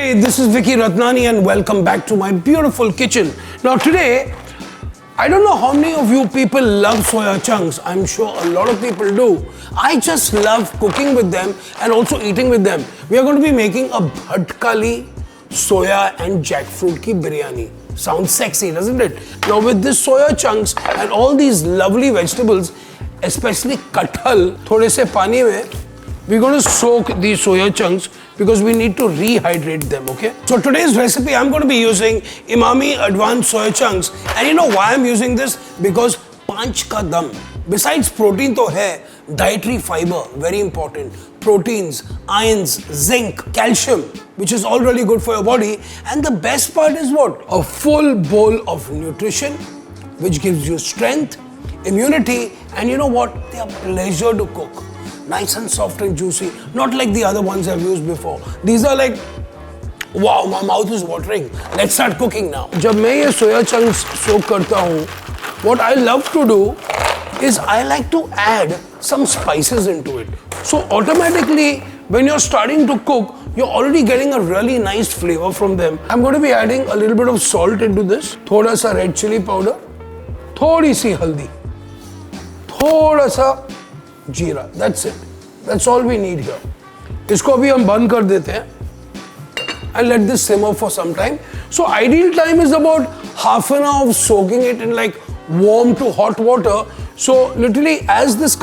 Hey, this is Vicky Ratnani and welcome back to my beautiful kitchen. Now today, I don't know how many of you people love soya chunks. I'm sure a lot of people do. I just love cooking with them and also eating with them. We are going to be making a Bhatkali soya and jackfruit ki biryani. Sounds sexy, doesn't it? Now with this soya chunks and all these lovely vegetables, especially kathal, thode se pani mein, we're going to soak these soya chunks because we need to rehydrate them, okay? So today's recipe, I'm going to be using Emami Advans Soya Chunks. And you know why I'm using this? Because panch ka dam. Besides protein to hai, dietary fiber, very important. Proteins, ions, zinc, calcium, which is all really good for your body. And the best part is what? A full bowl of nutrition, which gives you strength, immunity, and you know what? They are pleasure to cook. Nice and soft and juicy, not like the other ones I've used before. These are like, wow, my mouth is watering. Let's start cooking now. जब मैं ये soya chunks soak करता हूँ, what I love to do is I like to add some spices into it. So automatically, when you're starting to cook, you're already getting a really nice flavor from them. I'm going to be adding a little bit of salt into this, थोड़ा सा red chili powder, थोड़ी सी हल्दी, थोड़ा सा जीरा. That's it. That's all we need here. इसको अभी हम बंद कर देते हैं and let this simmer for some time. So ideal time is about half an hour of soaking it in like warm to hot water. So literally as this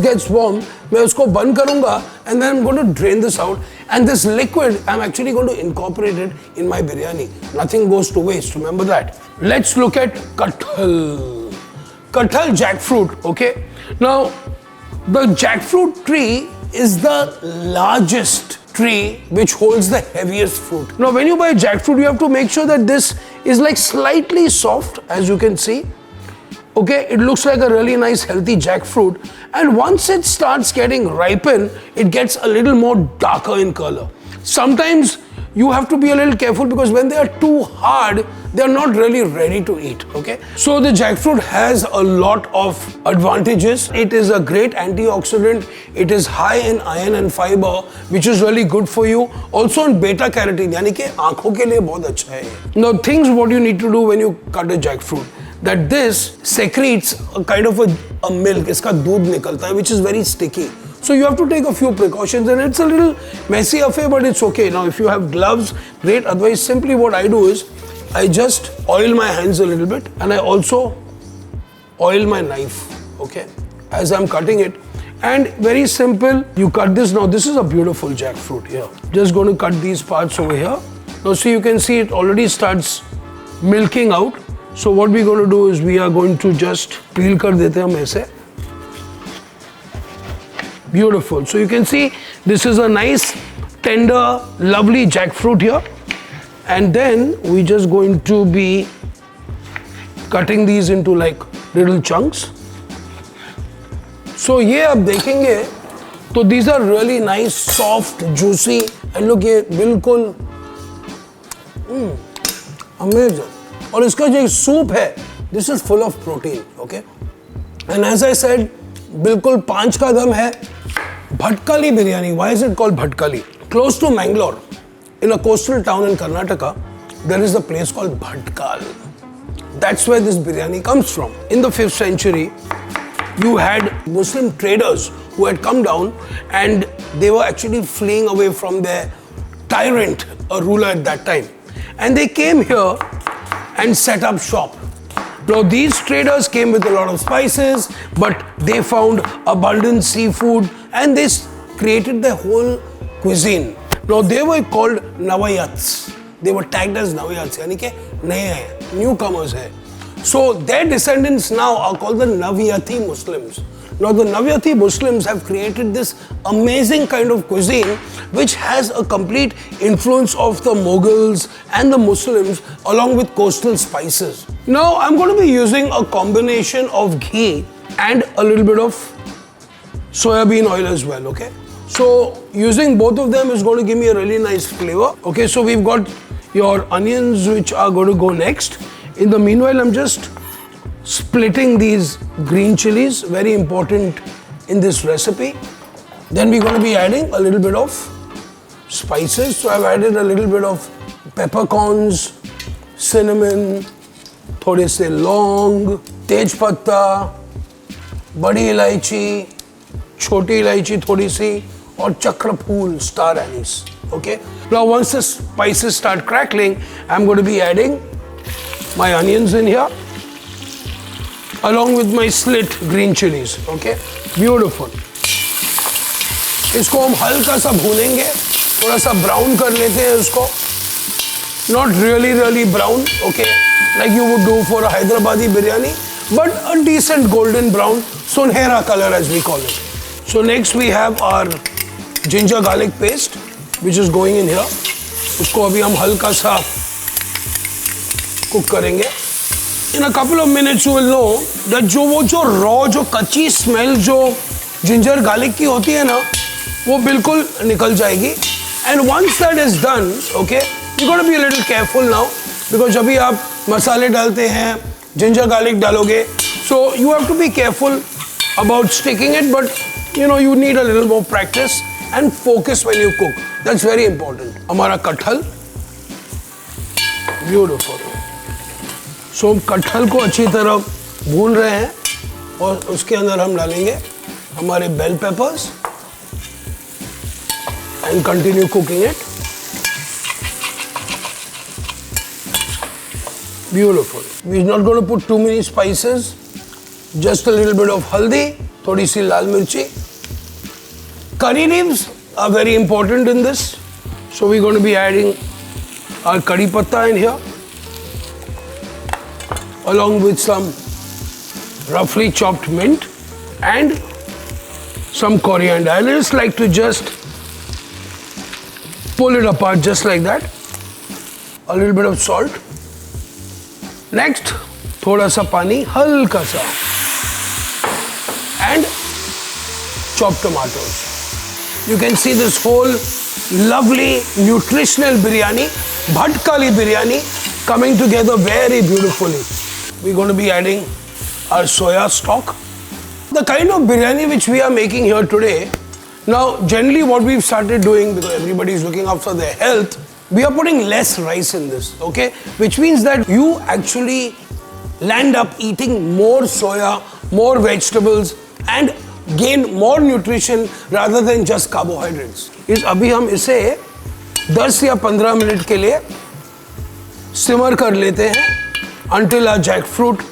gets warm, मैं उसको बंद करूँगा and then I'm going to drain this out. And this liquid, I'm actually going to incorporate it in my biryani. Nothing goes to waste, remember that. Let's look at kathal. Kathal jackfruit, okay? Now, the jackfruit tree is the largest tree which holds the heaviest fruit. Now when you buy jackfruit, you have to make sure that this is like slightly soft, as you can see. Okay, it looks like a really nice healthy jackfruit, and once it starts getting ripened, it gets a little more darker in color. Sometimes you have to be a little careful because when they are too hard, they are not really ready to eat, okay? So the jackfruit has a lot of advantages. It is a great antioxidant. It is high in iron and fiber, which is really good for you. Also in beta carotene, यानी कि आँखों के लिए बहुत अच्छा है. Now things what you need to do when you cut a jackfruit, that this secretes a kind of a milk, इसका दूध निकलता है, which is very sticky. So you have to take a few precautions and it's a little messy affair, but it's okay. Now if you have gloves, great. Otherwise, simply what I do is I just oil my hands a little bit and I also oil my knife, okay, as I'm cutting it. And very simple, you cut this. Now this is a beautiful jackfruit here. Just going to cut these parts over here. Now see, you can see it already starts milking out. So what we're going to do is we are going to just peel kar dete hum aise. Beautiful. So you can see this is a nice, tender, lovely jackfruit here. And then we're just going to be cutting these into like little chunks. So ये आप देखेंगे तो these are really nice, soft, juicy, and look ये बिल्कुल amazing. और इसका जो soup है, this is full of protein, okay? And as I said, बिल्कुल पांच का दम है. Bhatkali biryani. Why is it called Bhatkali? Close to Mangalore, in a coastal town in Karnataka, there is a place called Bhatkal. That's where this biryani comes from. In the 5th century, you had Muslim traders who had come down and they were actually fleeing away from their tyrant, a ruler at that time. And they came here and set up shop. Now these traders came with a lot of spices, but they found abundant seafood and they created their whole cuisine. Now they were called Navayats. They were tagged as Navayats, यानी कि नए हैं, newcomers हैं. So their descendants now are called the Navayati Muslims. Now the Navayati Muslims have created this amazing kind of cuisine which has a complete influence of the Mughals and the Muslims along with coastal spices. Now I'm going to be using a combination of ghee and a little bit of soybean oil as well, okay? So using both of them is going to give me a really nice flavor. Okay, so we've got your onions which are going to go next. In the meanwhile, I'm just splitting these green chilies, very important in this recipe. Then we're going to be adding a little bit of spices. So I've added a little bit of peppercorns, cinnamon, थोड़े से लौंग, तेज पत्ता, बड़ी इलायची, छोटी इलायची थोड़ी सी और चक्र फूल, star anise. Okay. Now once the spices start crackling, I'm going to be adding my onions in here, along with my slit green chilies. Okay. Beautiful. इसको हम हल्का सा भूनेंगे, थोड़ा सा ब्राउन कर लेते हैं इसको. Not really brown, okay, like you would do for a Hyderabadi biryani, but a decent golden brown, sunhera color as we call it. So next we have our ginger garlic paste, which is going in here. उसको अभी हम हल्का सा cook करेंगे. In a couple of minutes you will know that जो raw, जो कच्ची smell जो ginger garlic की होती है ना, वो बिल्कुल निकल जाएगी. And once that is done, okay, you got to be a little careful now because जब भी आप मसाले डालते हैं, ginger garlic डालोगे, so you have to be careful about sticking it, but you know you need a little more practice and focus when you cook. That's very important. हमारा कटहल, beautiful. So कटहल को अच्छी तरह भून रहे हैं और उसके अंदर हम डालेंगे हमारे bell peppers and continue cooking it. Beautiful. We're not going to put too many spices. Just a little bit of haldi, थोड़ी सी लाल मिर्ची. Curry leaves are very important in this. So we're going to be adding our curry patta in here, along with some roughly chopped mint and some coriander. I just like to just pull it apart just like that. A little bit of salt. Next, थोड़ा सा पानी, हल्का सा, and chopped tomatoes. You can see this whole lovely nutritional biryani, Bhatkali biryani, coming together very beautifully. We're going to be adding our soya stock. The kind of biryani which we are making here today, now generally what we've started doing, because everybody is looking after their health, we are putting less rice in this, okay? Which means that you actually land up eating more soya, more vegetables and gain more nutrition rather than just carbohydrates. अभी हम इसे 10 या 15 minute के लिए simmer कर लेते हैं until our jackfruit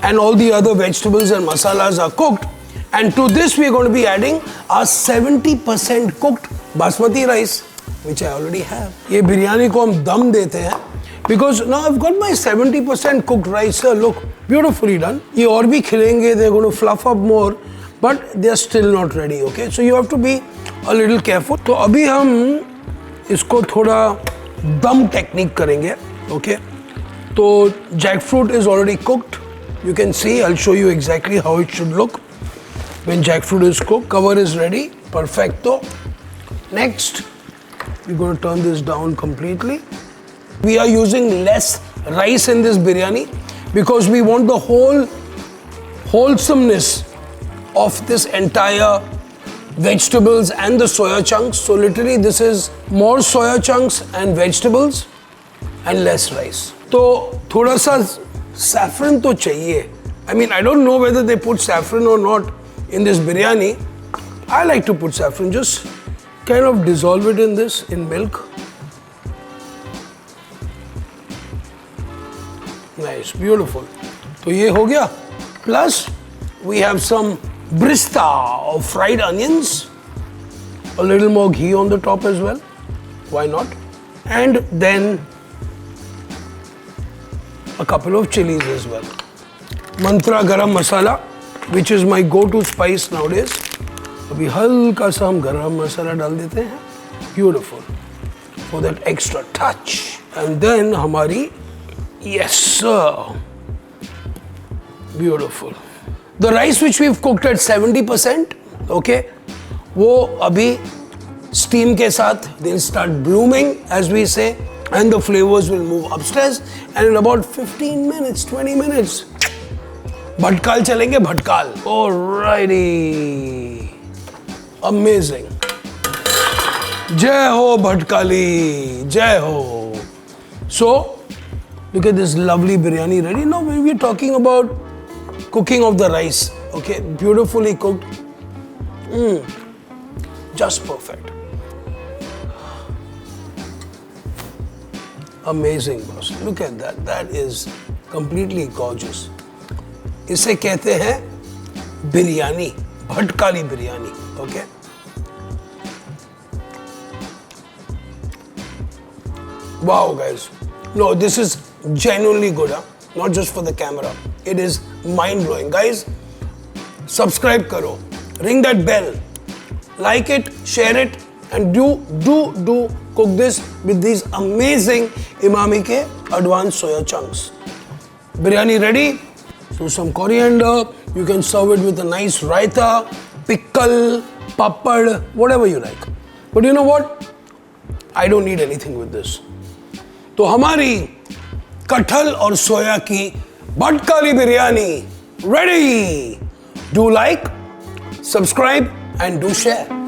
and all the other vegetables and masalas are cooked. And to this we are going to be adding our 70% cooked basmati rice, which I already have. ये बिरयानी को हम दम देते हैं because now I've got my 70% cooked rice here. Look, beautifully done. ये और भी खिलेंगे, they're going to fluff up more, but they're still not ready. Okay, so you have to be a little careful. तो अभी हम इसको थोड़ा दम technique करेंगे. Okay, तो jackfruit is already cooked. You can see. I'll show you exactly how it should look when jackfruit is cooked. Cover is ready. Perfecto. Next, we're going to turn this down completely. We are using less rice in this biryani because we want the whole wholesomeness of this entire vegetables and the soya chunks. So literally this is more soya chunks and vegetables and less rice. तो थोड़ा सा saffron तो चाहिए. I mean, I don't know whether they put saffron or not in this biryani. I like to put saffron. Just kind of dissolve it in this, in milk. Nice, beautiful. तो ये हो गया. Plus, we have some brista of fried onions. A little more ghee on the top as well. Why not? And then a couple of chilies as well. Mantra garam masala, which is my go-to spice nowadays. अभी हल्का सा हम गरम मसाला डाल देते हैं. Beautiful. For that extra touch. And then हमारी, yes sir. Beautiful. The rice which we've cooked at 70%, okay, वो अभी steam के साथ they'll start blooming, as we say, and the flavors will move upstairs. And in about 15 minutes, 20 minutes, भटकाल चलेंगे, भटकाल. Alrighty. Amazing. Jai Ho Bhatkali, Jai Ho. So, look at this lovely biryani ready. Now we're talking about cooking of the rice. Okay, beautifully cooked. Just perfect. Amazing, boss. Look at that. That is completely gorgeous. इसे कहते हैं biryani, भटकाली biryani. Okay. Wow, guys. No, this is genuinely good, huh? Not just for the camera. It is mind-blowing. Guys, subscribe karo. Ring that bell. Like it, share it, and do cook this with these amazing Emami Advans Soya Chunks. Biryani ready? So some coriander. You can serve it with a nice raita, pickle, papad, whatever you like. But you know what? I don't need anything with this. तो हमारी कटहल और soya की Bhatkali biryani ready. Do like, subscribe and do share.